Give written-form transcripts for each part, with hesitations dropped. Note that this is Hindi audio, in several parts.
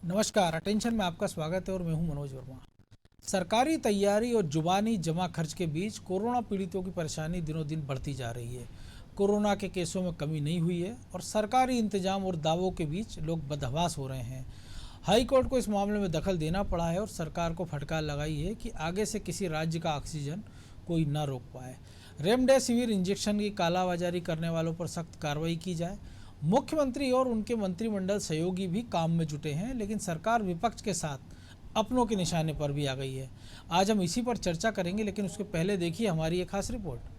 नमस्कार, अटेंशन में आपका स्वागत है और मैं हूं मनोज वर्मा। सरकारी तैयारी और जुबानी जमा खर्च के बीच कोरोना पीड़ितों की परेशानी दिनों दिन बढ़ती जा रही है। कोरोना के केसों में कमी नहीं हुई है और सरकारी इंतजाम और दावों के बीच लोग बदहवास हो रहे हैं। हाई कोर्ट को इस मामले में दखल देना पड़ा है और सरकार को फटकार लगाई है कि आगे से किसी राज्य का ऑक्सीजन कोई ना रोक पाए। रेमडेसिविर इंजेक्शन की कालाबाजारी करने वालों पर सख्त कार्रवाई की जाए। मुख्यमंत्री और उनके मंत्रिमंडल सहयोगी भी काम में जुटे हैं, लेकिन सरकार विपक्ष के साथ अपनों के निशाने पर भी आ गई है। आज हम इसी पर चर्चा करेंगे, लेकिन उसके पहले देखिए हमारी एक खास रिपोर्ट।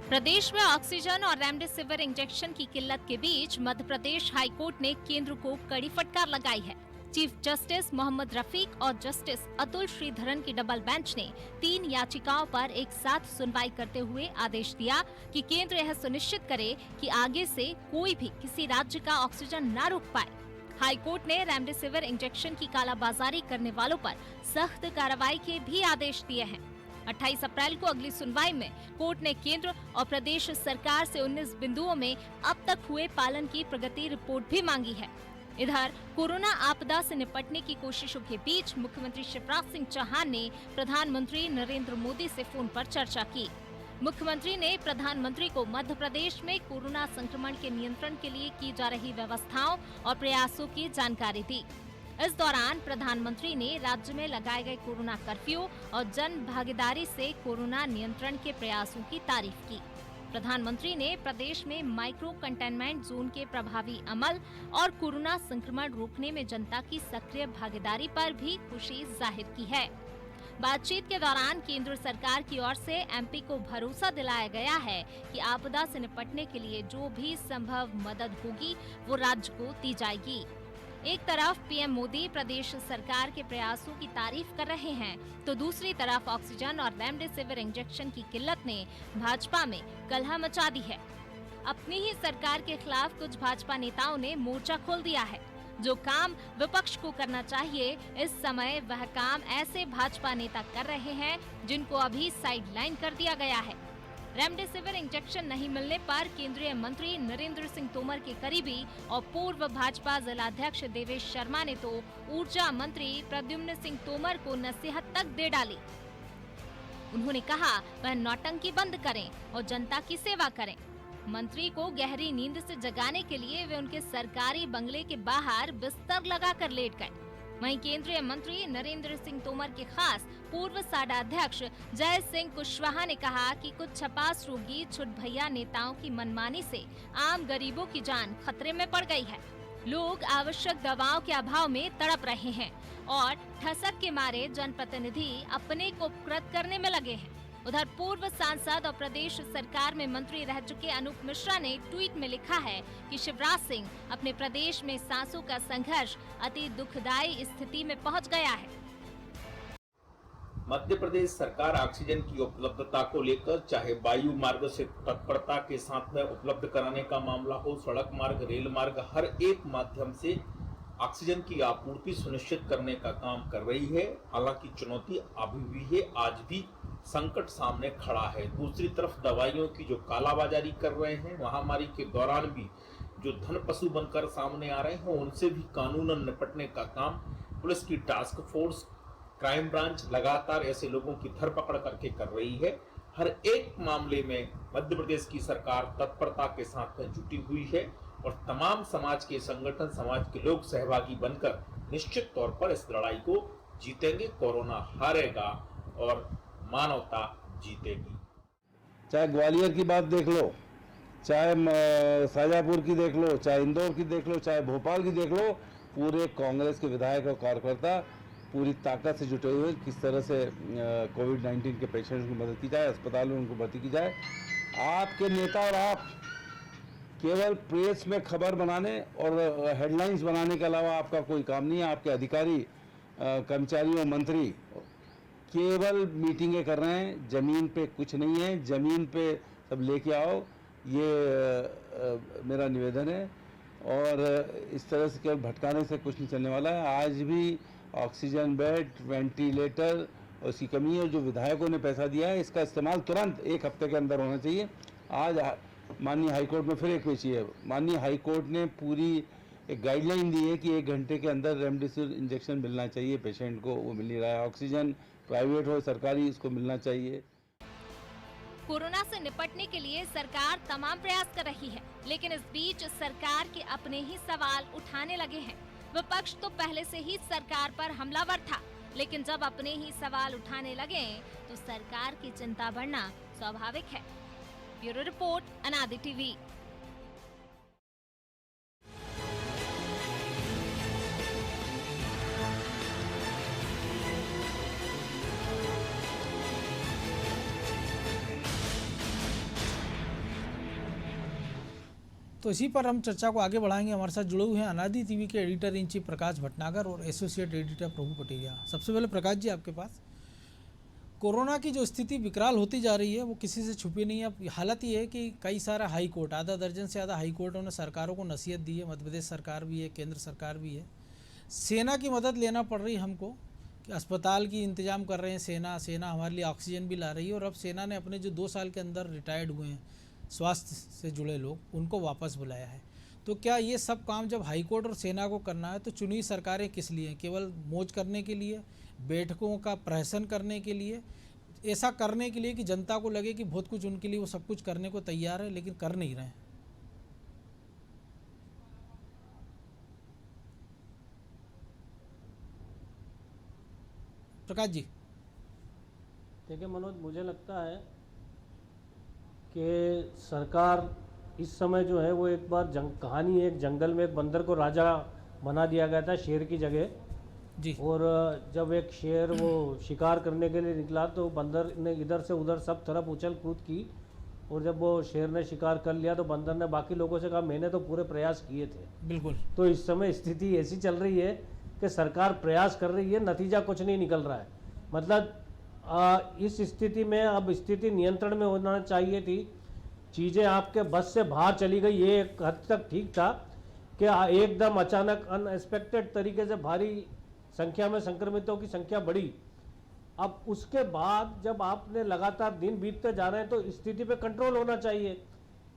प्रदेश में ऑक्सीजन और रेमडेसिविर इंजेक्शन की किल्लत के बीच मध्य प्रदेश हाईकोर्ट ने केंद्र को कड़ी फटकार लगाई है। चीफ जस्टिस मोहम्मद रफीक और जस्टिस अतुल श्रीधरन की डबल बेंच ने 3 याचिकाओं पर एक साथ सुनवाई करते हुए आदेश दिया कि केंद्र यह सुनिश्चित करे कि आगे से कोई भी किसी राज्य का ऑक्सीजन न रोक पाए। हाईकोर्ट ने रेमडेसिविर इंजेक्शन की कालाबाजारी करने वालों पर सख्त कार्रवाई के भी आदेश दिए हैं। 28 अप्रैल को अगली सुनवाई में कोर्ट ने केंद्र और प्रदेश सरकार से 19 बिंदुओं में अब तक हुए पालन की प्रगति रिपोर्ट भी मांगी है। इधर कोरोना आपदा से निपटने की कोशिशों के बीच मुख्यमंत्री शिवराज सिंह चौहान ने प्रधानमंत्री नरेंद्र मोदी से फोन पर चर्चा की। मुख्यमंत्री ने प्रधानमंत्री को मध्य प्रदेश में कोरोना संक्रमण के नियंत्रण के लिए की जा रही व्यवस्थाओं और प्रयासों की जानकारी दी। इस दौरान प्रधानमंत्री ने राज्य में लगाए गए कोरोना कर्फ्यू और जन भागीदारी से कोरोना नियंत्रण के प्रयासों की तारीफ की। प्रधानमंत्री ने प्रदेश में माइक्रो कंटेनमेंट जोन के प्रभावी अमल और कोरोना संक्रमण रोकने में जनता की सक्रिय भागीदारी पर भी खुशी जाहिर की है। बातचीत के दौरान केंद्र सरकार की ओर से एमपी को भरोसा दिलाया गया है कि आपदा से निपटने के लिए जो भी संभव मदद होगी वो राज्य को दी जाएगी। एक तरफ पीएम मोदी प्रदेश सरकार के प्रयासों की तारीफ कर रहे हैं, तो दूसरी तरफ ऑक्सीजन और रेमडेसिविर इंजेक्शन की किल्लत ने भाजपा में कलह मचा दी है। अपनी ही सरकार के खिलाफ कुछ भाजपा नेताओं ने मोर्चा खोल दिया है। जो काम विपक्ष को करना चाहिए, इस समय वह काम ऐसे भाजपा नेता कर रहे हैं जिनको अभी साइडलाइन कर दिया गया है। रेमडेसिविर इंजेक्शन नहीं मिलने पर केंद्रीय मंत्री नरेंद्र सिंह तोमर के करीबी और पूर्व भाजपा जिलाध्यक्ष देवेश शर्मा ने तो ऊर्जा मंत्री प्रद्युम्न सिंह तोमर को नसीहत तक दे डाली। उन्होंने कहा वह नौटंकी बंद करें और जनता की सेवा करें। मंत्री को गहरी नींद से जगाने के लिए वे उनके सरकारी बंगले के बाहर बिस्तर लगाकर लेट गए। वहीं केंद्रीय मंत्री नरेंद्र सिंह तोमर के खास पूर्व साडा अध्यक्ष जय सिंह कुशवाहा ने कहा कि कुछ छपास रोगी छुटभैया नेताओं की मनमानी से आम गरीबों की जान खतरे में पड़ गई है। लोग आवश्यक दवाओं के अभाव में तड़प रहे हैं और ठसक के मारे जनप्रतिनिधि अपने को उपकृत करने में लगे हैं। उधर पूर्व सांसद और प्रदेश सरकार में मंत्री रह चुके अनूप मिश्रा ने ट्वीट में लिखा है कि शिवराज सिंह अपने प्रदेश में सांसों का संघर्ष अति दुखदायी स्थिति में पहुंच गया है। मध्य प्रदेश सरकार ऑक्सीजन की उपलब्धता को लेकर चाहे वायु मार्ग से तत्परता के साथ में उपलब्ध कराने का मामला हो, सड़क मार्ग, रेल मार्ग, हर एक माध्यम से ऑक्सीजन की आपूर्ति सुनिश्चित करने का काम कर रही है। हालांकि चुनौती अभी भी है, आज भी संकट सामने खड़ा है। दूसरी तरफ दवाइयों की जो कालाबाजारी कर रहे हैं, महामारी के दौरान भी जो धन पशु बनकर सामने आ रहे हैं, उनसे भी कानूनन निपटने का काम पुलिस की टास्क फोर्स, क्राइम ब्रांच लगातार ऐसे लोगों की धरपकड़ करके कर रही है। हर एक मामले में मध्य प्रदेश की सरकार तत्परता के साथ में जुटी हुई है और तमाम समाज के संगठन, समाज के लोग सहभागी बनकर निश्चित तौर पर इस लड़ाई को जीतेंगे। कोरोना हारेगा और मानवता जीतेगी। चाहे ग्वालियर की बात देख लो, चाहे शाजापुर की देख लो, चाहे इंदौर की देख लो, चाहे भोपाल की देख लो, पूरे कांग्रेस के विधायक और कार्यकर्ता पूरी ताकत से जुटे हुए किस तरह से कोविड-19 के पेशेंट्स की मदद की जाए, अस्पताल में उनको भर्ती की जाए। आपके नेता और आप केवल प्रेस में खबर बनाने और हेडलाइंस बनाने के अलावा आपका कोई काम नहीं है। आपके अधिकारी, कर्मचारी और मंत्री केवल मीटिंगें कर रहे हैं, जमीन पे कुछ नहीं है। जमीन पे सब लेके आओ, ये मेरा निवेदन है। और इस तरह से केवल भटकाने से कुछ नहीं चलने वाला है। आज भी ऑक्सीजन बेड, वेंटिलेटर और उसकी कमी है। जो विधायकों ने पैसा दिया है इसका इस्तेमाल तुरंत 1 हफ्ते के अंदर होना चाहिए। आज माननीय हाईकोर्ट में फिर एक पेशी है। माननीय हाईकोर्ट ने पूरी एक गाइडलाइन दी है कि 1 घंटे के अंदर रेमडेसिविर इंजेक्शन मिलना चाहिए पेशेंट को, वो मिल नहीं रहा है। ऑक्सीजन प्राइवेट हो सरकारी, इसको मिलना चाहिए। कोरोना से निपटने के लिए सरकार तमाम प्रयास कर रही है, लेकिन इस बीच सरकार के अपने ही सवाल उठाने लगे हैं। विपक्ष तो पहले से ही सरकार पर हमलावर था, लेकिन जब अपने ही सवाल उठाने लगे तो सरकार की चिंता बढ़ना स्वाभाविक है। ब्यूरो रिपोर्ट, अनादि टीवी। तो इसी पर हम चर्चा को आगे बढ़ाएंगे। हमारे साथ जुड़े हुए हैं अनादि टीवी के एडिटर इन चीफ प्रकाश भटनागर और एसोसिएट एडिटर प्रभु पटेरिया। सबसे पहले प्रकाश जी, आपके पास कोरोना की जो स्थिति विकराल होती जा रही है वो किसी से छुपी नहीं है। अब हालत ये है कि कई सारा हाई कोर्ट, आधा दर्जन से ज़्यादा हाई कोर्टों ने सरकारों को नसीहत दी है। मध्य प्रदेश सरकार भी है, केंद्र सरकार भी है। सेना की मदद लेना पड़ रही है हमको कि अस्पताल की इंतजाम कर रहे हैं सेना हमारे लिए ऑक्सीजन भी ला रही है। और अब सेना ने अपने जो 2 साल के अंदर रिटायर्ड हुए हैं स्वास्थ्य से जुड़े लोग, उनको वापस बुलाया है। तो क्या ये सब काम जब हाईकोर्ट और सेना को करना है तो चुनी सरकारें किस लिए हैं? केवल मौज करने के लिए, बैठकों का प्रहसन करने के लिए, ऐसा करने के लिए कि जनता को लगे कि बहुत कुछ उनके लिए वो सब कुछ करने को तैयार है, लेकिन कर नहीं रहे हैं? प्रकाश जी। देखिए मनोज, मुझे लगता है कि सरकार इस समय जो है वो एक बार कहानी है, एक जंगल में एक बंदर को राजा बना दिया गया था शेर की जगह जी। और जब एक शेर वो शिकार करने के लिए निकला तो बंदर ने इधर से उधर सब तरफ उछल कूद की और जब वो शेर ने शिकार कर लिया तो बंदर ने बाकी लोगों से कहा मैंने तो पूरे प्रयास किए थे। बिल्कुल। तो इस समय स्थिति ऐसी चल रही है कि सरकार प्रयास कर रही है, नतीजा कुछ नहीं निकल रहा है। मतलब इस स्थिति में अब स्थिति नियंत्रण में होना चाहिए थी। चीज़ें आपके बस से बाहर चली गई, ये एक हद तक ठीक था कि एकदम अचानक अनएक्सपेक्टेड तरीके से भारी संख्या में संक्रमितों की संख्या बढ़ी। अब उसके बाद जब आपने लगातार दिन बीतते जा रहे हैं तो स्थिति पे कंट्रोल होना चाहिए,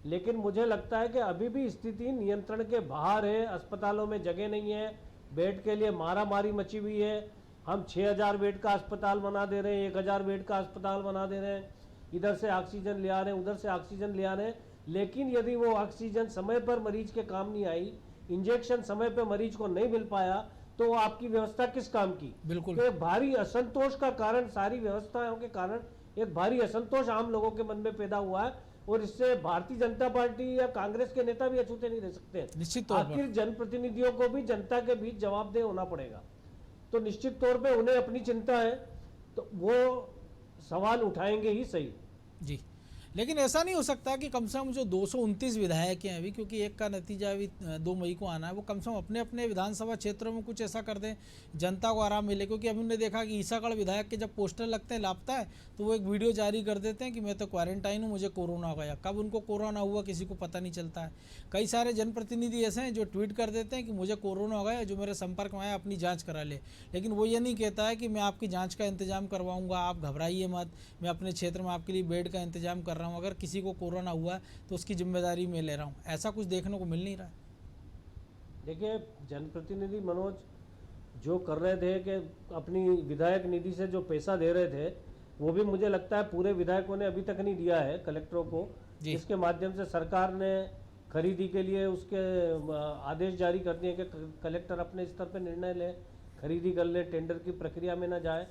लेकिन मुझे लगता है कि अभी भी स्थिति नियंत्रण के बाहर है। अस्पतालों में जगह नहीं है, बेड के लिए मारामारी मची हुई है। हम 6000 बेड का अस्पताल बना दे रहे हैं, 1000 बेड का अस्पताल बना दे रहे हैं, इधर से ऑक्सीजन ले आ रहे हैं, उधर से ऑक्सीजन ले आ रहे हैं, लेकिन यदि वो ऑक्सीजन समय पर मरीज के काम नहीं आई, इंजेक्शन समय पर मरीज को नहीं मिल पाया, तो आपकी व्यवस्था किस काम की? बिल्कुल। तो एक भारी असंतोष का कारण, सारी व्यवस्थाओं के कारण एक भारी असंतोष आम लोगों के मन में पैदा हुआ है और इससे भारतीय जनता पार्टी या कांग्रेस के नेता भी अछूते नहीं रह सकते। निश्चित तौर पर आखिर जनप्रतिनिधियों को भी जनता के बीच जवाबदेह होना पड़ेगा, तो निश्चित तौर पे उन्हें अपनी चिंता है तो वो सवाल उठाएंगे ही सही। जी, लेकिन ऐसा नहीं हो सकता कि कम से कम जो 229 विधायक हैं अभी, क्योंकि एक का नतीजा अभी 2 मई को आना है, वो कम से कम अपने अपने विधानसभा क्षेत्रों में कुछ ऐसा कर दें जनता को आराम मिले। क्योंकि अभी हमने देखा कि ईसागढ़ विधायक के जब पोस्टर लगते हैं लापता है तो वो एक वीडियो जारी कर देते हैं कि मैं तो क्वारंटाइन हूँ, मुझे कोरोना हो गया। कब उनको कोरोना हुआ किसी को पता नहीं चलता है। कई सारे जनप्रतिनिधि ऐसे हैं जो ट्वीट कर देते हैं कि मुझे कोरोना हो गया, जो मेरे संपर्क में आया अपनी जाँच करा ले, लेकिन वो ये नहीं कहता है कि मैं आपकी जाँच का इंतजाम करवाऊँगा, आप घबराइए मत, मैं अपने क्षेत्र में आपके लिए बेड का इंतजाम कर रहा हूँ, अगर किसी को कोरोना हुआ है तो उसकी जिम्मेदारी मैं ले रहा हूँ। ऐसा कुछ देखने को मिल नहीं रहा है। देखिए, जनप्रतिनिधि मनोज जो कर रहे थे कि अपनी विधायक निधि से जो पैसा दे रहे थे, वो भी मुझे लगता है पूरे विधायकों ने अभी तक नहीं दिया है कलेक्टरों को, जिसके माध्यम से सरकार ने खरीदी के लिए उसके आदेश जारी कर दिए कि कलेक्टर अपने स्तर पर निर्णय ले, खरीदी कर ले, टेंडर की प्रक्रिया में न जाए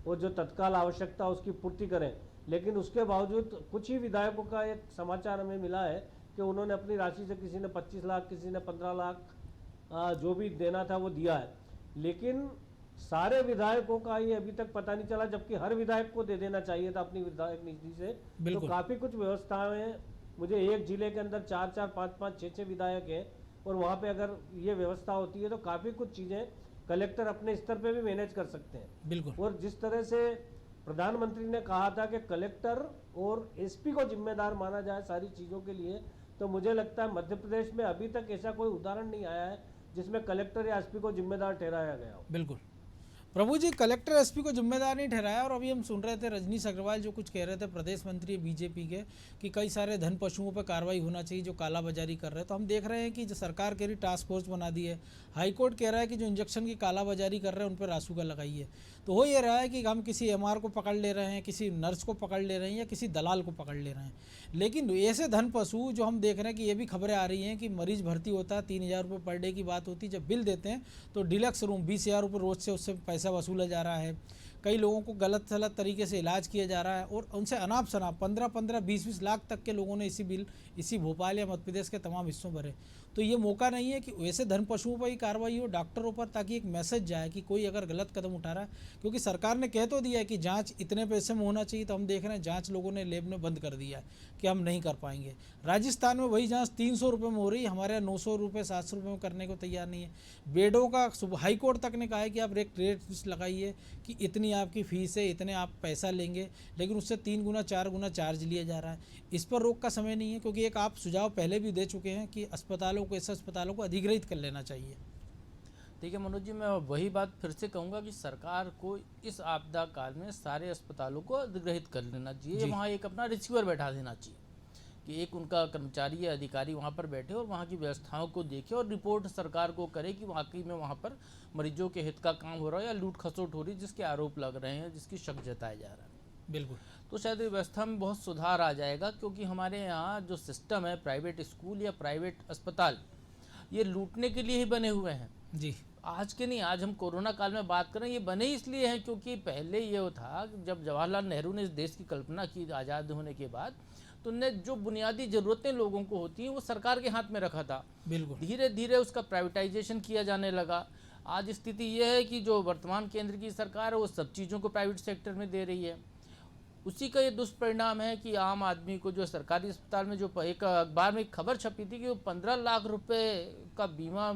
और जो तत्काल आवश्यकता उसकी पूर्ति करें। लेकिन उसके बावजूद कुछ ही विधायकों का एक समाचार हमें मिला है कि उन्होंने अपनी राशि से किसी ने 25 लाख, किसी ने 15 लाख जो भी देना था वो दिया है, लेकिन सारे विधायकों का ये अभी तक पता नहीं चला, जबकि हर विधायक को दे देना चाहिए था अपनी विधायक निधि से। तो काफ़ी कुछ व्यवस्थाएं, मुझे एक जिले के अंदर 4-4, 5-5, 6-6 विधायक हैं और वहाँ पे अगर ये व्यवस्था होती है तो काफ़ी कुछ चीज़ें कलेक्टर अपने स्तर पे भी मैनेज कर सकते हैं। बिल्कुल। और जिस तरह से प्रधानमंत्री ने कहा था कि कलेक्टर और एसपी को जिम्मेदार माना जाए सारी चीज़ों के लिए, तो मुझे लगता है मध्य प्रदेश में अभी तक ऐसा कोई उदाहरण नहीं आया है जिसमें कलेक्टर या एसपी को जिम्मेदार ठहराया गया हो। बिल्कुल प्रभु जी, कलेक्टर एसपी को जिम्मेदार नहीं ठहराया। और अभी हम सुन रहे थे रजनीश अग्रवाल जो कुछ कह रहे थे, प्रदेश मंत्री बीजेपी के, कि कई सारे धन पशुओं पर कार्रवाई होना चाहिए जो कालाबाजारी कर रहे हैं। तो हम देख रहे हैं कि जो सरकार कह रही टास्क फोर्स बना दी है, हाईकोर्ट कह रहा है कि जो इंजेक्शन की कालाबाजारी कर रहे हैं उन पर रासुका लगाइए। तो हो ये रहा है कि हम किसी एमआर को पकड़ ले रहे हैं, किसी नर्स को पकड़ ले रहे हैं या किसी दलाल को पकड़ ले रहे हैं। लेकिन ऐसे धन पशु जो हम देख रहे हैं कि ये भी खबरें आ रही हैं कि मरीज भर्ती होता है, 3,000 रुपये पर डे की बात होती है, जब बिल देते हैं तो डिलक्स रूम 20,000 रुपये रोज से उससे पैसा वसूला जा रहा है। कई लोगों को गलत सलत तरीके से इलाज किया जा रहा है और उनसे अनाप शनाप 15-15, 20-20 लाख तक के लोगों ने इसी भोपाल या मध्य प्रदेश के तमाम हिस्सों भरे। तो ये मौका नहीं है कि वैसे धन पशुओं पर ही कार्रवाई हो, डॉक्टरों पर, ताकि एक मैसेज जाए कि कोई अगर गलत कदम उठा रहा है। क्योंकि सरकार ने कह तो दिया है कि जांच इतने पैसे में होना चाहिए, तो हम देख रहे हैं जांच लोगों ने लेब में बंद कर दिया है कि हम नहीं कर पाएंगे। राजस्थान में वही जांच 300 रुपये में हो रही है, हमारे यहाँ 900 रुपये 700 रुपये में करने को तैयार नहीं है। बेडों का हाई कोर्ट तक ने कहा है कि आप रेट लिस्ट लगाइए कि इतनी आपकी फीस है, इतने आप पैसा लेंगे, लेकिन उससे 3 गुना 4 गुना चार्ज लिया जा रहा है। इस पर रोक का समय नहीं है, क्योंकि एक आप सुझाव पहले भी दे चुके हैं कि अस्पतालों को, ऐसे अस्पतालों को अधिग्रहित कर लेना चाहिए। देखिए मनोज जी, मैं वही बात फिर से कहूँगा कि सरकार को इस आपदा काल में सारे अस्पतालों को अधिग्रहित कर लेना चाहिए। वहाँ एक अपना रिसीवर बैठा देना चाहिए कि एक उनका कर्मचारी या अधिकारी वहाँ पर बैठे और वहाँ की व्यवस्थाओं को देखे और रिपोर्ट सरकार को करे कि वाकई में वहाँ पर मरीजों के हित का काम हो रहा है या लूट खसोट हो रही है जिसके आरोप लग रहे हैं, जिसकी शक जताया जा रहा है। बिल्कुल। तो शायद व्यवस्था में बहुत सुधार आ जाएगा, क्योंकि हमारे यहाँ जो सिस्टम है, प्राइवेट स्कूल या प्राइवेट अस्पताल, ये लूटने के लिए ही बने हुए हैं जी। आज के नहीं, आज हम कोरोना काल में बात करें, ये बने इसलिए हैं क्योंकि पहले ये था जब जवाहरलाल नेहरू ने इस देश की कल्पना की आज़ाद होने के बाद, तो उन्हें जो बुनियादी ज़रूरतें लोगों को होती हैं वो सरकार के हाथ में रखा था। बिल्कुल। धीरे धीरे उसका प्राइवेटाइजेशन किया जाने लगा। आज स्थिति ये है कि जो वर्तमान केंद्र की सरकार है वो सब चीज़ों को प्राइवेट सेक्टर में दे रही है। उसी का ये दुष्परिणाम है कि आम आदमी को जो सरकारी अस्पताल में, जो एक अखबार में एक खबर छपी थी कि वो 15 लाख रुपए का बीमा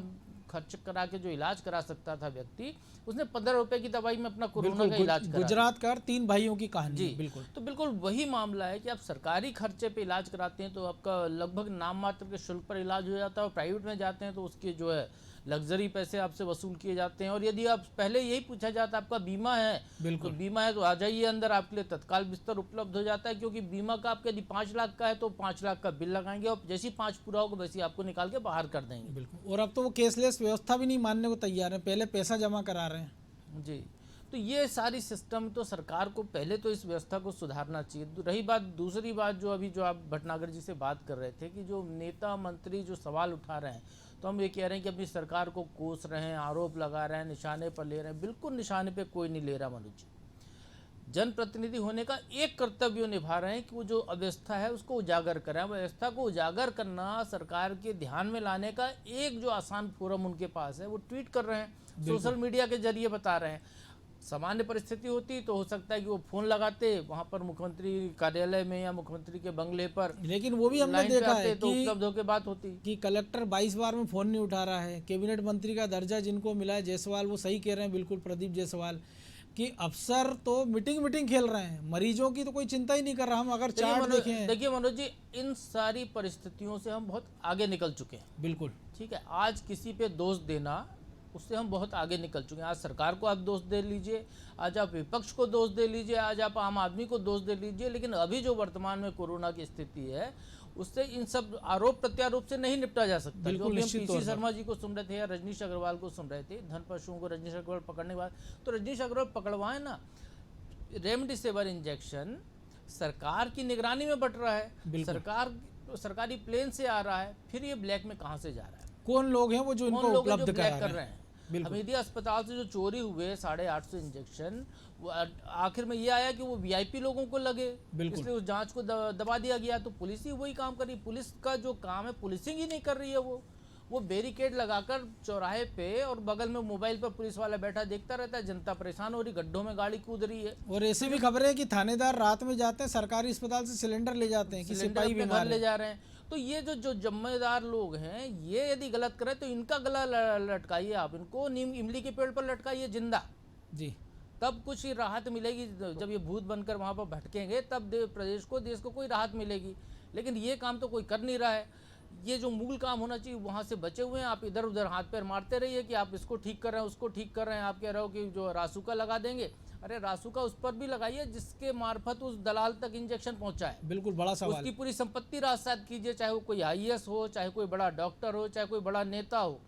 खर्च करा के जो इलाज करा सकता था व्यक्ति, उसने 15 रुपए की दवाई में अपना कोरोना का इलाज करा। गुजरात का 3 भाइयों की कहानी। जी बिल्कुल। तो बिल्कुल वही मामला है कि आप सरकारी खर्चे पे इलाज कराते हैं तो आपका लगभग नाम मात्र के शुल्क पर इलाज हो जाता है, और प्राइवेट में जाते हैं तो उसके जो है लग्जरी पैसे आपसे वसूल किए जाते हैं। और यदि आप पहले यही पूछा जाता आपका बीमा है, तो बीमा है तो आ जाइए अंदर, आपके लिए तत्काल बिस्तर उपलब्ध हो जाता है, क्योंकि बीमा का आपके यदि 5 लाख का है तो 5 लाख का बिल लगाएंगे और जैसी 5 पूरा होगा वैसे आपको निकाल के बाहर कर देंगे। बिल्कुल। और अब तो वो केसलेस व्यवस्था भी नहीं मानने को तैयार है, पहले पैसा जमा करा रहे हैं। जी, तो ये सारी सिस्टम तो सरकार को पहले तो इस व्यवस्था को सुधारना चाहिए। रही बात, दूसरी बात जो अभी जो आप भटनागर जी से बात कर रहे थे कि जो नेता मंत्री जो सवाल उठा रहे हैं, तो हम ये कह रहे हैं कि अपनी सरकार को कोस रहे हैं, आरोप लगा रहे हैं, निशाने पर ले रहे हैं। बिल्कुल निशाने पे कोई नहीं ले रहा मनोज जी। जनप्रतिनिधि होने का एक कर्तव्य निभा रहे हैं कि वो जो अव्यवस्था है उसको उजागर करें। व्यवस्था को उजागर करना, सरकार के ध्यान में लाने का एक जो आसान फोरम उनके पास है, वो ट्वीट कर रहे हैं, सोशल मीडिया के जरिए बता रहे हैं। सामान्य परिस्थिति होती तो हो सकता है कि वो फोन लगाते वहां पर मुख्यमंत्री कार्यालय में या मुख्यमंत्री के बंगले पर, लेकिन वो भी हमने देखा है तो उपलब्ध होकर बात होती कि कलेक्टर 22 बार में फोन नहीं उठा रहा है। कैबिनेट मंत्री का दर्जा जिनको मिला है, जायसवाल, वो सही कह रहे हैं बिल्कुल, प्रदीप जायसवाल, कि अफसर तो मीटिंग खेल रहे हैं, मरीजों की तो कोई चिंता ही नहीं कर रहा। हम अगर चार्ट देखें, देखिए मनोज जी, इन सारी परिस्थितियों से हम बहुत आगे निकल चुके हैं। बिल्कुल ठीक है, आज किसी पे दोष देना, उससे हम बहुत आगे निकल चुके हैं। आज सरकार को आप दोष दे लीजिए, आज आप विपक्ष को दोष दे लीजिए, आज आप आम आदमी को दोष दे लीजिए, लेकिन अभी जो वर्तमान में कोरोना की स्थिति है उससे इन सब आरोप प्रत्यारोप से नहीं निपटा जा सकता। जो अभी हम पीसी शर्मा जी को सुन रहे थे या रजनीश अग्रवाल को सुन रहे थे, धन पशुओं को रजनीश अग्रवाल पकड़ने के बाद, तो रजनीश अग्रवाल पकड़वाए ना। रेमडेसिविर इंजेक्शन सरकार की निगरानी में बट रहा है, सरकारी प्लेन से आ रहा है, फिर ये ब्लैक में कहाँ से जा रहा है? कौन लोग हैं वो जो इनको उपलब्ध कर रहे हैं? हमीदिया अस्पताल से जो चोरी हुए 850 इंजेक्शन, वो आखिर में ये आया कि वो वीआईपी लोगों को लगे, इसलिए उस जांच को दबा दिया गया। तो पुलिस ही वही काम कर रही, पुलिस का जो काम है पुलिसिंग ही नहीं कर रही है। वो बैरिकेड लगाकर चौराहे पे और बगल में मोबाइल पर पुलिस वाला बैठा देखता रहता है, जनता परेशान हो रही, गड्ढों में गाड़ी कूद रही है। और ऐसे भी खबरें हैं कि थानेदार रात में जाते हैं, सरकारी अस्पताल से सिलेंडर ले जाते हैं कि सिपाही बीमार ले जा रहे हैं। तो ये जो जिम्मेदार लोग हैं, ये यदि गलत करें तो इनका गला लटकाइए, आप इनको नीम इमली के पेड़ पर लटकाइए जिंदा। जी, तब कुछ ही राहत मिलेगी। जब ये भूत बनकर वहाँ पर भटकेंगे तब प्रदेश को, देश को कोई राहत मिलेगी। लेकिन ये काम तो कोई कर नहीं रहा है। ये जो मूल काम होना चाहिए वहाँ से बचे हुए हैं। आप इधर उधर हाथ पैर मारते रहिए कि आप इसको ठीक कर रहे हैं, उसको ठीक कर रहे हैं। आप कह रहे हो कि जो रासुका लगा देंगे, अरे रासुका उस पर भी लगाइए जिसके मार्फत उस दलाल तक इंजेक्शन पहुँचाए। बिल्कुल बड़ा सवाल। उसकी पूरी संपत्ति राजसात कीजिए, चाहे वो कोई IAS हो, चाहे कोई बड़ा डॉक्टर हो, चाहे कोई बड़ा नेता हो।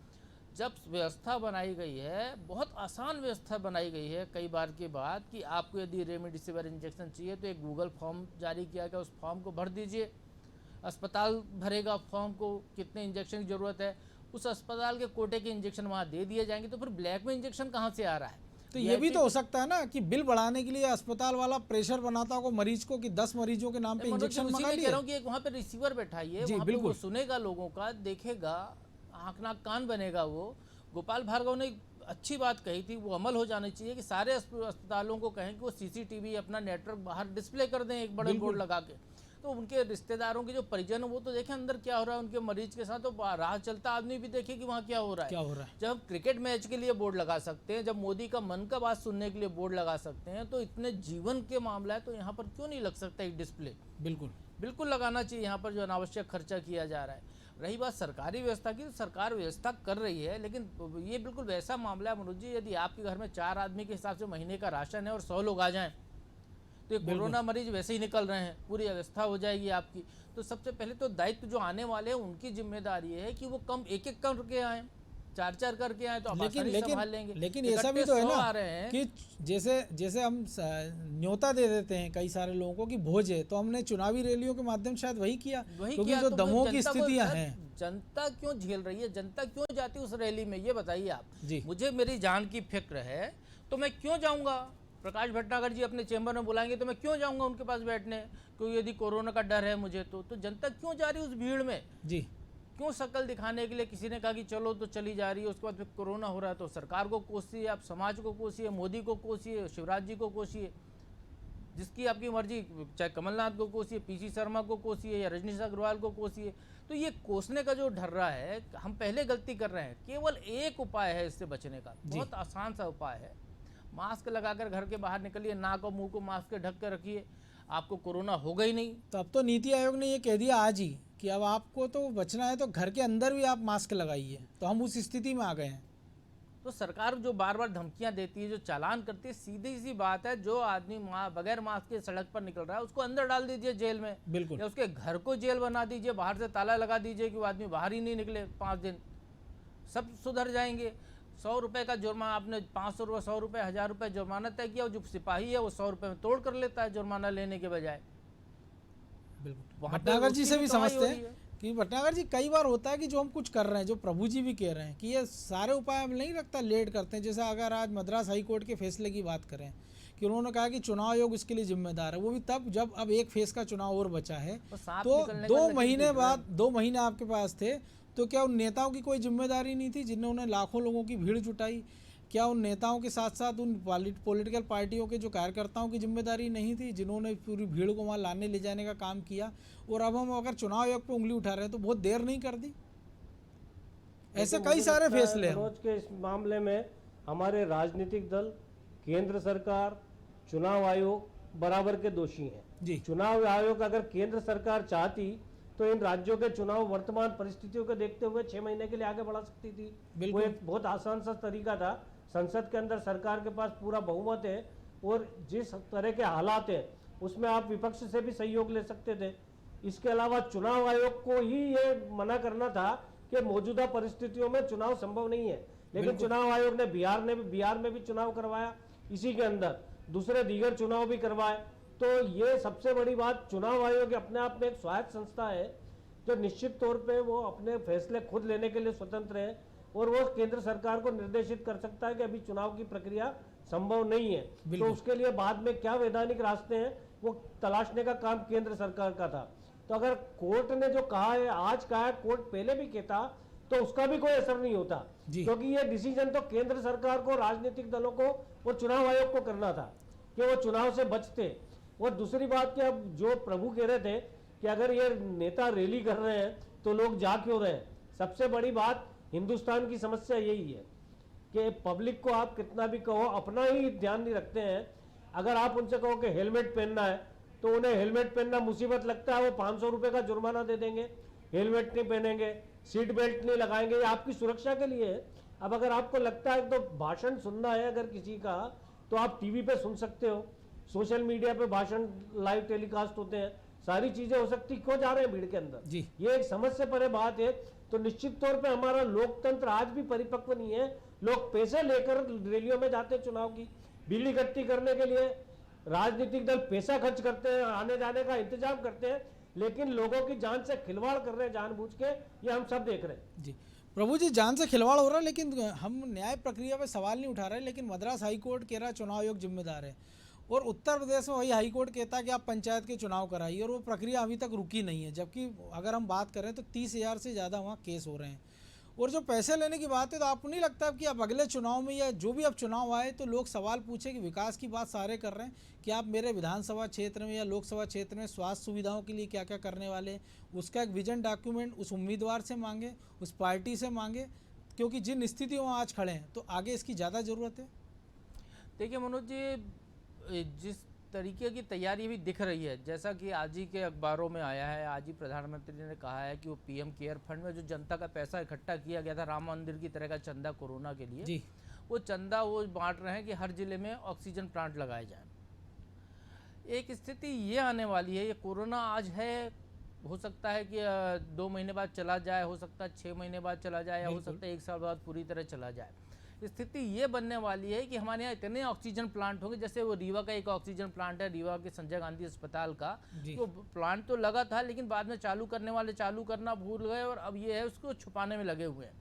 जब व्यवस्था बनाई गई है, बहुत आसान व्यवस्था बनाई गई है कई बार के बाद, कि आपको यदि रेमडेसिविर इंजेक्शन चाहिए तो एक गूगल फॉर्म जारी किया गया, उस फॉर्म को भर दीजिए। अस्पताल भरेगा फॉर्म को, कितने इंजेक्शन की ज़रूरत है, उस अस्पताल के कोटे के इंजेक्शन वहाँ दे दिए जाएंगे। तो फिर ब्लैक में इंजेक्शन कहाँ से आ रहा है? तो ये भी तो हो सकता है ना कि बिल बढ़ाने के लिए अस्पताल वाला प्रेशर बनाता हो मरीज को कि 10 मरीजों के नाम पे इंजेक्शन मंगा लिए। कह रहा हूँ कि एक वहाँ पे रिसीवर बैठाइए, वहाँ पे वो सुनेगा लोगों का, देखेगा, आँख नाक कान बनेगा। वो गोपाल भार्गव ने अच्छी बात कही थी, वो अमल हो जानी चाहिए कि सारे अस्पतालों को कहें कि वो CCTV अपना नेटवर्क बाहर डिस्प्ले कर दें एक बड़े बोर्ड लगा के। तो उनके रिश्तेदारों के जो परिजन वो तो देखें अंदर क्या हो रहा है उनके मरीज के साथ, तो राह चलता आदमी भी देखे कि वहाँ क्या हो रहा है। जब हम क्रिकेट मैच के लिए बोर्ड लगा सकते हैं, जब मोदी का मन का बात सुनने के लिए बोर्ड लगा सकते हैं, तो इतने जीवन के मामला है तो यहाँ पर क्यों नहीं लग सकता एक डिस्प्ले? बिल्कुल लगाना चाहिए। यहाँ पर जो अनावश्यक खर्चा किया जा रहा है। रही बात सरकारी व्यवस्था की, तो सरकार व्यवस्था कर रही है, लेकिन ये बिल्कुल वैसा मामला है मनोज जी, यदि आपके घर में 4 आदमी के हिसाब से महीने का राशन है और 100 लोग आ जाएं तो कोरोना मरीज वैसे ही निकल रहे हैं, पूरी व्यवस्था हो जाएगी आपकी। तो सबसे पहले तो दायित्व जो आने वाले हैं उनकी जिम्मेदारी है कि वो कम एक करके आए, 4 करके आए, तो आप आसानी से संभाल लेंगे। लेकिन ऐसा भी तो है ना कि जैसे हम न्योता दे देते हैं कई सारे लोगों को कि भोज है, तो हमने चुनावी रैलियों के माध्यम शायद वही किया, क्योंकि जो दमों की स्थितियां हैं। जनता क्यों झेल रही है, जनता क्यों जाती है उस रैली में, ये बताइए आप। मुझे मेरी जान की फिक्र है तो मैं क्यों जाऊंगा? प्रकाश भटनागर जी अपने चैम्बर में बुलाएंगे तो मैं क्यों जाऊंगा उनके पास बैठने, क्योंकि यदि कोरोना का डर है मुझे तो जनता क्यों जा रही है उस भीड़ में? क्यों शक्ल दिखाने के लिए किसी ने कहा कि चलो तो चली जा रही है, उसके बाद फिर कोरोना हो रहा है तो सरकार को कोसिए, आप समाज को कोसिए, मोदी को कोसिए, शिवराज जी को कोसिए, जिसकी आपकी मर्जी, चाहे कमलनाथ को कोसिए, PC शर्मा को कोसिए या रजनीश अग्रवाल को कोसिए। तो ये कोसने का जो ढर्रा है, हम पहले गलती कर रहे हैं। केवल एक उपाय है इससे बचने का, बहुत आसान सा उपाय है। मास्क लगाकर घर के बाहर निकलिए, नाक और मुंह को मास्क के ढक कर रखिए, आपको कोरोना होगा ही नहीं। तो अब तो नीति आयोग ने ये कह दिया आज ही कि अब आपको तो बचना है तो घर के अंदर भी आप मास्क लगाइए, तो हम उस स्थिति में आ गए हैं। तो सरकार जो बार बार धमकियां देती है, जो चालान करती है, सीधी सी बात है, जो आदमी बगैर मास्क के सड़क पर निकल रहा है उसको अंदर डाल दीजिए जेल में, या उसके घर को जेल बना दीजिए, बाहर से ताला लगा दीजिए कि वो आदमी बाहर ही नहीं निकले 5 दिन, सब सुधर जाएंगे। 100 रुपये का जुर्माना, आपने 500 रुपये, 100 रुपये, 1000 रुपये जुर्माना तय किया, जो सिपाही है वो 100 रुपये में तोड़ कर लेता है जुर्माना लेने के बजाय। भटनागर जी से भी समझते हैं कि भटनागर जी कई बार होता है कि जो हम कुछ कर रहे हैं, जो प्रभु जी भी कह रहे हैं कि ये सारे उपाय हम नहीं रखता, लेट करते हैं। जैसे अगर आज मद्रास हाई कोर्ट के फैसले की बात करें कि उन्होंने कहा कि चुनाव आयोग इसके लिए जिम्मेदार है, वो भी तब जब अब एक फेज का चुनाव और बचा है, तो 2 महीने बाद 2 महीने आपके पास थे, तो क्या उन नेताओं की कोई जिम्मेदारी नहीं थी जिन्होंने लाखों लोगों की भीड़ जुटाई? क्या उन नेताओं के साथ साथ उन पॉलिटिकल पार्टियों के जो कार्यकर्ताओं की जिम्मेदारी नहीं थी जिन्होंने पूरी भीड़ को वहाँ लाने ले जाने का काम किया? और अब हम अगर चुनाव आयोग पे उंगली उठा रहे हैं तो बहुत देर नहीं कर दी? ऐसे कई सारे फैसले हैं। मनोज के इस मामले में हमारे राजनीतिक दल, केंद्र सरकार, चुनाव आयोग बराबर के दोषी हैं जी। चुनाव आयोग अगर केंद्र सरकार चाहती तो इन राज्यों के चुनाव वर्तमान परिस्थितियों को देखते हुए 6 महीने के लिए आगे बढ़ा सकती थी। वो एक बहुत आसान सा तरीका था। संसद के अंदर सरकार के पास पूरा बहुमत है और जिस तरह के हालात हैं उसमें आप विपक्ष से भी सहयोग ले सकते थे। इसके अलावा चुनाव आयोग को ही ये मना करना था कि मौजूदा परिस्थितियों में चुनाव संभव नहीं है, लेकिन चुनाव आयोग ने बिहार में भी चुनाव करवाया, इसी के अंदर दूसरे दीगर चुनाव भी करवाए। तो ये सबसे बड़ी बात, चुनाव आयोग अपने आप में एक स्वायत्त संस्था है जो निश्चित तौर पे वो अपने फैसले खुद लेने के लिए स्वतंत्र है और वो केंद्र सरकार को निर्देशित कर सकता है कि अभी चुनाव की प्रक्रिया संभव नहीं है, तो उसके लिए बाद में क्या वैधानिक रास्ते हैं वो तलाशने का काम केंद्र सरकार का था। तो अगर कोर्ट ने जो कहा है, आज कहा है, कोर्ट पहले भी कहता तो उसका भी कोई असर नहीं होता, क्योंकि ये डिसीजन तो केंद्र सरकार को, राजनीतिक दलों को और चुनाव आयोग को करना था कि वो चुनाव से बचते। और दूसरी बात कि अब जो प्रभु कह रहे थे कि अगर ये नेता रैली कर रहे हैं तो लोग जा क्यों रहे हैं, सबसे बड़ी बात हिंदुस्तान की समस्या यही है कि पब्लिक को आप कितना भी कहो अपना ही ध्यान नहीं रखते हैं। अगर आप उनसे कहो कि हेलमेट पहनना है तो उन्हें हेलमेट पहनना मुसीबत लगता है, वो 500 रुपये का जुर्माना दे देंगे। हेलमेट नहीं पहनेंगे, सीट बेल्ट नहीं लगाएंगे, ये आपकी सुरक्षा के लिए है। अब अगर आपको लगता है तो भाषण सुनना है अगर किसी का, तो आप टीवी पे सुन सकते हो, सोशल मीडिया पे भाषण लाइव टेलीकास्ट होते हैं, सारी चीजें हो सकती, क्यों जा रहे हैं भीड़ के अंदर? जी। ये एक समझ से परे बात है। तो निश्चित तौर पे हमारा लोकतंत्र आज भी परिपक्व नहीं है। लोग पैसे लेकर रैलियों में जाते हैं, चुनाव की बिल इकट्ठी करने के लिए राजनीतिक दल पैसा खर्च करते हैं, आने जाने का इंतजाम करते हैं, लेकिन लोगों की जान से खिलवाड़ कर रहे हैं जानबूझ के, ये हम सब देख रहे हैं। जी प्रभु जी, जान से खिलवाड़ हो रहा है, लेकिन हम न्याय प्रक्रिया पे सवाल नहीं उठा रहे, लेकिन मद्रास हाईकोर्ट कह रहा है चुनाव आयोग जिम्मेदार है, और उत्तर प्रदेश में वही हाईकोर्ट कहता है कि आप पंचायत के चुनाव कराइए, और वो प्रक्रिया अभी तक रुकी नहीं है। जबकि अगर हम बात करें तो 30,000 से ज़्यादा वहाँ केस हो रहे हैं। और जो पैसे लेने की बात है, तो आपको नहीं लगता कि अब अगले चुनाव में या जो भी अब चुनाव आए तो लोग सवाल पूछे कि विकास की बात सारे कर रहे हैं कि आप मेरे विधानसभा क्षेत्र में या लोकसभा क्षेत्र में स्वास्थ्य सुविधाओं के लिए क्या क्या करने वाले हैं, उसका एक विजन डॉक्यूमेंट उस उम्मीदवार से मांगे, उस पार्टी से मांगे, क्योंकि जिन स्थितियों में आज खड़े हैं तो आगे इसकी ज़्यादा ज़रूरत है। देखिए मनोज जी, जिस तरीके की तैयारी भी दिख रही है, जैसा कि आज ही के अखबारों में आया है, आज ही प्रधानमंत्री ने कहा है कि वो पीएम केयर फंड में जो जनता का पैसा इकट्ठा किया गया था राम मंदिर की तरह का चंदा कोरोना के लिए जी। वो चंदा वो बांट रहे हैं कि हर जिले में ऑक्सीजन प्लांट लगाए जाए। एक स्थिति ये आने वाली है, ये कोरोना आज है, हो सकता है कि 2 महीने बाद चला जाए, हो सकता है 6 महीने बाद चला जाए, या हो सकता है 1 साल बाद पूरी तरह चला जाए। स्थिति ये बनने वाली है कि हमारे यहाँ इतने ऑक्सीजन प्लांट होंगे, जैसे वो रीवा का एक ऑक्सीजन प्लांट है, रीवा के संजय गांधी अस्पताल का, वो प्लांट तो लगा था लेकिन बाद में चालू करने वाले चालू करना भूल गए, और अब ये है उसको छुपाने में लगे हुए हैं।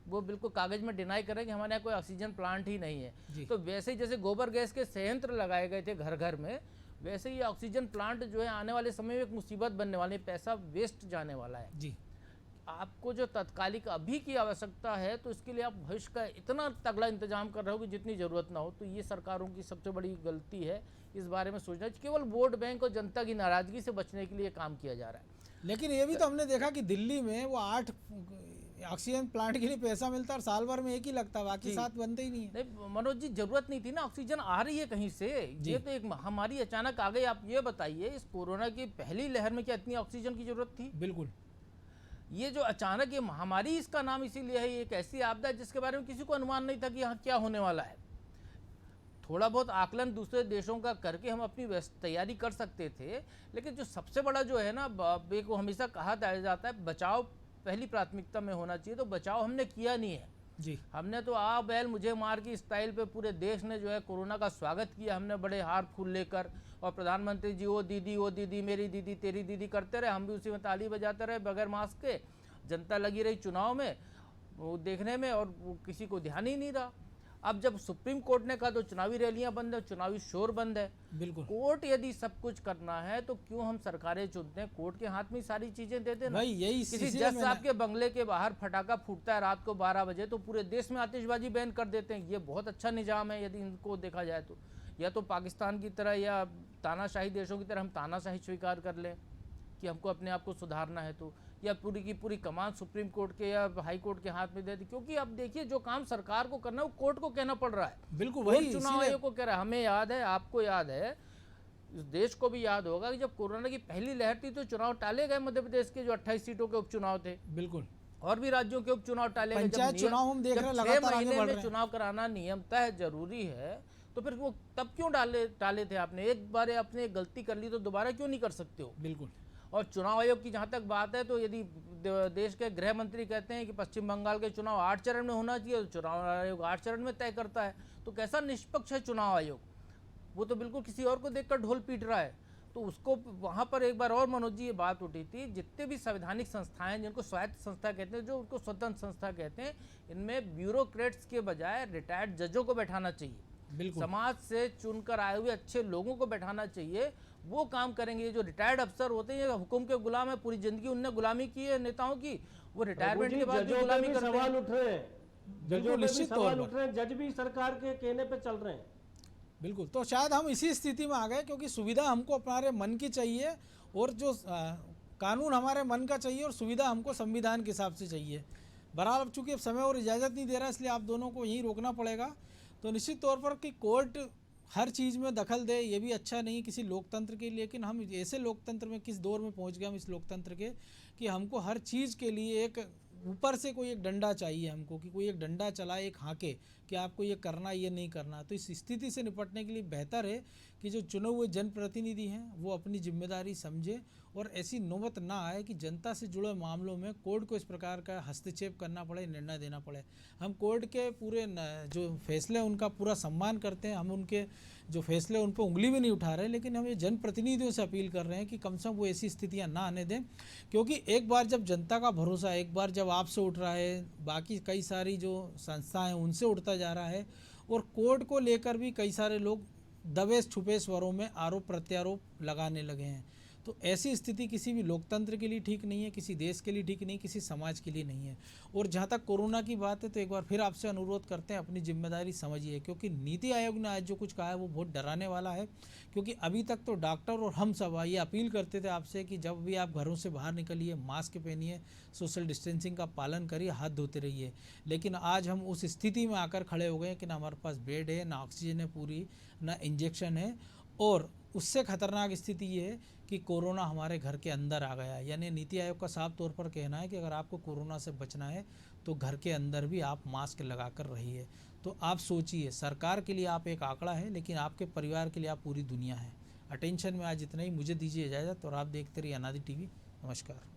वो बिल्कुल कागज में डिनाई कर रहे हैं कि हमारे यहाँ कोई ऑक्सीजन प्लांट ही नहीं है। तो वैसे ही जैसे गोबर गैस के संयंत्र लगाए गए थे घर घर में, वैसे ही ऑक्सीजन प्लांट जो है आने वाले समय में एक मुसीबत बनने वाली है, पैसा वेस्ट जाने वाला है। जी। आपको जो तत्कालिक अभी की आवश्यकता है, तो इसके लिए आप भविष्य का इतना तगड़ा इंतजाम कर रहे हो कि जितनी ज़रूरत ना हो। तो ये सरकारों की सबसे बड़ी गलती है, इस बारे में सोचना चाहिए। केवल वोट बैंक और जनता की नाराज़गी से बचने के लिए काम किया जा रहा है। लेकिन ये भी तो हमने देखा कि दिल्ली में वो 8 ऑक्सीजन प्लांट के लिए पैसा मिलता है और साल भर में एक ही लगता है, बाकी 7 बनते ही नहीं है। नहीं मनोज जी, जरूरत नहीं थी ना, ऑक्सीजन आ रही है कहीं से। ये तो एक महामारी अचानक आ गई। आप ये बताइए, इस कोरोना की पहली लहर में क्या इतनी ऑक्सीजन की जरूरत थी? बिल्कुल। ये जो अचानक ये महामारी, इसका नाम इसीलिए है, ये एक ऐसी आपदा है जिसके बारे में किसी को अनुमान नहीं था कि यहाँ क्या होने वाला है। थोड़ा बहुत आकलन दूसरे देशों का करके हम अपनी तैयारी कर सकते थे, लेकिन जो सबसे बड़ा जो है ना, को हमेशा कहा जाता है बचाव पहली प्राथमिकता में होना चाहिए, तो बचाव हमने किया नहीं है जी। हमने तो आ बैल मुझे मार की स्टाइल पे पूरे देश ने जो है कोरोना का स्वागत किया। हमने बड़े हार फूल लेकर, और प्रधानमंत्री जी वो दीदी मेरी दीदी तेरी दीदी करते रहे, हम भी उसी में ताली बजाते रहे बगैर मास्क के। जनता लगी रही चुनाव में वो देखने में, और वो किसी को ध्यान ही नहीं रहा। अब जब सुप्रीम कोर्ट ने कहा तो चुनावी रैलियां बंद है, चुनावी शोर बंद है। बिल्कुल। कोर्ट यदि सब कुछ करना है तो क्यों हम सरकारें चुनते हैं? कोर्ट के हाथ में सारी चीजें देते ना। यही किसी जज साहब के बंगले के बाहर फटाका फूटता है रात को 12 बजे, तो पूरे देश में आतिशबाजी बैन कर देते हैं। ये बहुत अच्छा निजाम है यदि इनको देखा जाए तो। या तो पाकिस्तान की तरह या तानाशाही देशों की तरह हम तानाशाही स्वीकार कर लें कि हमको अपने आप को सुधारना है, तो या पूरी की पूरी कमान सुप्रीम कोर्ट के या हाई कोर्ट के हाथ में दे दी। क्योंकि अब देखिए, जो काम सरकार को करना है वो कोर्ट को कहना पड़ रहा है। बिल्कुल वही चुनाव आयोग को कह रहा है। हमें याद है, आपको याद है, इस देश को भी याद होगा कि जब कोरोना की पहली लहर थी तो चुनाव टाले गए। मध्य प्रदेश के जो 28 सीटों के उपचुनाव थे, बिल्कुल, और भी राज्यों के उपचुनाव टाले गए। पंचायत चुनाव हम देख रहे हैं लगातार आगे बढ़ रहे हैं। चुनाव कराना नियमतः जरूरी है, तो फिर वो तब क्यों टाले थे आपने? एक बार आपने गलती कर ली तो दोबारा क्यों नहीं कर सकते हो? बिल्कुल। और चुनाव आयोग की जहाँ तक बात है, तो यदि देश के गृह मंत्री कहते हैं कि पश्चिम बंगाल के चुनाव 8 चरण में होना चाहिए, तो चुनाव आयोग 8 चरण में तय करता है। तो कैसा निष्पक्ष है चुनाव आयोग? वो तो बिल्कुल किसी और को देखकर ढोल पीट रहा है। तो उसको वहाँ पर एक बार और मनोज जी ये बात उठी थी, जितने भी संवैधानिक संस्थाएं जिनको स्वायत्त संस्था कहते हैं, जो उनको स्वतंत्र संस्था कहते हैं, इनमें ब्यूरोक्रेट्स के बजाय रिटायर्ड जजों को बैठाना चाहिए। बिल्कुल। समाज से चुनकर आए हुए अच्छे लोगों को बैठाना चाहिए, वो काम करेंगे। ये जो रिटायर्ड अफसर होते हैं, हुकुम के गुलाम है, पूरी जिंदगी उनने गुलामी की है नेताओं की, वो रिटायरमेंट के बाद भी गुलामी करते हैं। सवाल उठ रहे हैं, जजों पे भी सवाल उठ रहे हैं, जज भी सरकार के कहने पे चल रहे हैं। बिल्कुल। तो शायद हम इसी स्थिति में आ गए, क्योंकि सुविधा हमको हमारे मन की चाहिए, और जो कानून हमारे मन का चाहिए, और सुविधा हमको संविधान के हिसाब से चाहिए। बहरहाल अब चूंकि अब समय और इजाज़त नहीं दे रहा, इसलिए आप दोनों को यहीं रोकना पड़ेगा। तो निश्चित तौर पर कि कोर्ट हर चीज़ में दखल दे ये भी अच्छा नहीं किसी लोकतंत्र के लिए। लेकिन हम ऐसे लोकतंत्र में किस दौर में पहुंच गए हम इस लोकतंत्र के, कि हमको हर चीज़ के लिए एक ऊपर से कोई एक डंडा चाहिए हमको, कि कोई एक डंडा चलाए, एक हाके कि आपको ये करना ये नहीं करना। तो इस स्थिति से निपटने के लिए बेहतर है कि जो चुने हुए जनप्रतिनिधि हैं वो अपनी जिम्मेदारी समझे और ऐसी नौबत ना आए कि जनता से जुड़े मामलों में कोर्ट को इस प्रकार का हस्तक्षेप करना पड़े, निर्णय देना पड़े। हम कोर्ट के पूरे जो फैसले उनका पूरा सम्मान करते हैं, हम उनके जो फैसले उन पर उंगली भी नहीं उठा रहे, लेकिन हम ये जनप्रतिनिधियों से अपील कर रहे हैं कि कम से कम वो ऐसी स्थितियां ना आने दें। क्योंकि एक बार जब जनता का भरोसा, एक बार जब आपसे उठ रहा है, बाकी कई सारी जो संस्थाएं हैं उनसे उठता जा रहा है, और कोर्ट को लेकर भी कई सारे लोग दबे छुपे स्वरों में आरोप प्रत्यारोप लगाने लगे हैं। तो ऐसी स्थिति किसी भी लोकतंत्र के लिए ठीक नहीं है, किसी देश के लिए ठीक नहीं, किसी समाज के लिए नहीं है। और जहाँ तक कोरोना की बात है तो एक बार फिर आपसे अनुरोध करते हैं अपनी जिम्मेदारी समझिए, क्योंकि नीति आयोग ने आज जो कुछ कहा है वो बहुत डराने वाला है। क्योंकि अभी तक तो डॉक्टर और हम सब ये अपील करते थे आपसे कि जब भी आप घरों से बाहर निकलिए मास्क पहनिए, सोशल डिस्टेंसिंग का पालन करिए, हाथ धोते रहिए। लेकिन आज हम उस स्थिति में आकर खड़े हो गए कि ना हमारे पास बेड है, ना ऑक्सीजन है पूरी, ना इंजेक्शन है, और उससे खतरनाक स्थिति ये है कि कोरोना हमारे घर के अंदर आ गया है। यानी नीति आयोग का साफ तौर पर कहना है कि अगर आपको कोरोना से बचना है तो घर के अंदर भी आप मास्क लगाकर रहिए। तो आप सोचिए, सरकार के लिए आप एक आंकड़ा है, लेकिन आपके परिवार के लिए आप पूरी दुनिया है। अटेंशन में आज इतना ही, मुझे दीजिए इजाज़त और आप देखते रहिए अनादि टीवी। नमस्कार।